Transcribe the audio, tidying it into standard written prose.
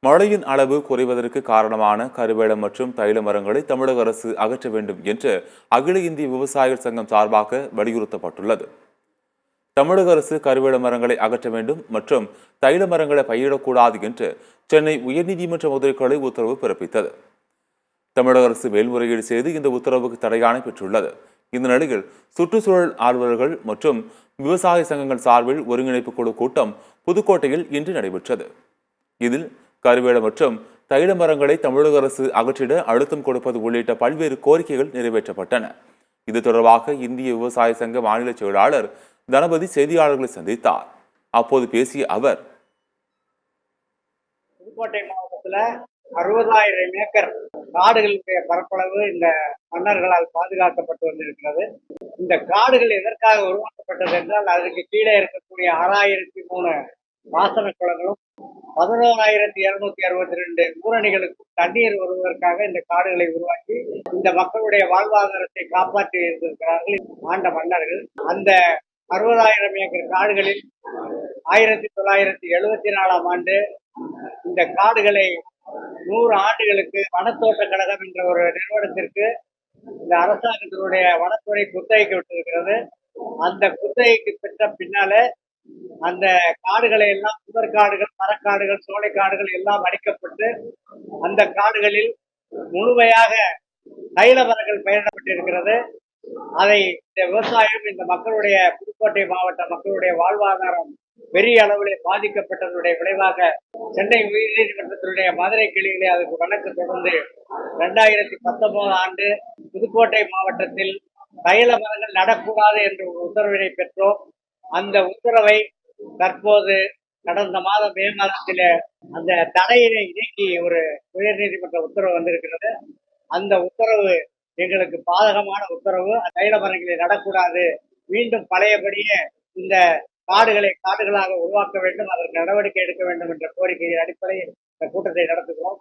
மழையின் அளவு குறைவதற்கு காரணமான கருவேலம் மற்றும் தைல மரங்களை தமிழக அரசு அகற்ற வேண்டும் என்று அகில இந்திய விவசாயிகள் சங்கம் சார்பாக வலியுறுத்தப்பட்டுள்ளது. தமிழக அரசு கருவேல மரங்களை அகற்ற வேண்டும் மற்றும் தைல மரங்களை பயிரிடக்கூடாது என்று சென்னை உயர்நீதிமன்ற முதற்கொலை உத்தரவு பிறப்பித்தது. தமிழக அரசு மேல்முறையீடு செய்து இந்த உத்தரவுக்கு தடையாணை பெற்றுள்ளது. இந்த நிலையில் சுற்றுச்சூழல் ஆர்வலர்கள் மற்றும் விவசாய சங்கங்கள் சார்பில் ஒருங்கிணைப்பு குழு கூட்டம் புதுக்கோட்டையில் இன்று நடைபெற்றது. இதில் கருவேல மற்றும் தைல மரங்களை தமிழக அரசு அகற்றிட அழுத்தம் கொடுப்பது உள்ளிட்ட பல்வேறு கோரிக்கைகள் நிறைவேற்றப்பட்டன. இது தொடர்பாக இந்திய விவசாய சங்க மாநில செயலாளர் தனபதி செய்தியாளர்களை சந்தித்தார். அப்போது பேசிய அவர், புதுக்கோட்டை மாவட்டத்தில் 60,000 ஏக்கர் காடுகளுடைய பரப்பளவு இந்த மன்னர்களால் பாதுகாக்கப்பட்டு வந்திருக்கிறது. இந்த காடுகள் எதற்காக உருவாக்கப்பட்டது என்றால், அதற்கு கீழே இருக்கக்கூடிய 6,003 பாசன குளங்களும் 11,262 ஊரணிகளுக்கும் தண்ணீர் வருவதற்காக இந்த காடுகளை உருவாக்கி இந்த மக்களுடைய வாழ்வாதாரத்தை காப்பாற்றி இருந்திருக்கிறார்கள் ஆண்ட மன்னர்கள். அந்த 60,000 ஏக்கர் காடுகளில் 1974ஆம் ஆண்டு இந்த காடுகளை 100 ஆண்டுகளுக்கு வனத்தோட்ட கழகம் என்ற ஒரு நிறுவனத்திற்கு இந்த அரசாங்கத்தினுடைய வனத்துறை குத்தகைக்கு விட்டிருக்கிறது. அந்த குத்தகைக்கு பெற்ற பின்னால அந்த காடுகளை எல்லாம் புதற்காடுகள், மரக்காடுகள், சோலைக்காடுகள் எல்லாம் அழிக்கப்பட்டு அந்த காடுகளில் முழுமையாக தைல மரங்கள் பயிரிடப்பட்டிருக்கிறது. அதை இந்த விவசாயம், இந்த மக்களுடைய புதுக்கோட்டை மாவட்ட மக்களுடைய வாழ்வாதாரம் பெரிய அளவில் பாதிக்கப்பட்டதனுடைய விளைவாக சென்னை உயர்நீதிமன்றத்தினுடைய மதுரை கிளையிலே அதுக்கு வழக்கு தொடர்ந்து 2019 ஆண்டு புதுக்கோட்டை மாவட்டத்தில் தைல மரங்கள் நடக்கூடாது என்ற ஒரு உத்தரவினை பெற்றோம். அந்த உத்தரவை தற்போது கடந்த மாதம் மே மாதத்தில அந்த தடையினை நீக்கி ஒரு உயர்நீதிமன்ற உத்தரவு வந்திருக்கிறது. அந்த உத்தரவு எங்களுக்கு பாதகமான உத்தரவு. தைல மரங்களை நடக்கூடாது, மீண்டும் பழையபடியே இந்த காடுகளை காடுகளாக உருவாக்க வேண்டும், அதற்கு நடவடிக்கை எடுக்க வேண்டும் என்ற கோரிக்கையின் அடிப்படையில் இந்த கூட்டத்தை நடத்துகிறோம்.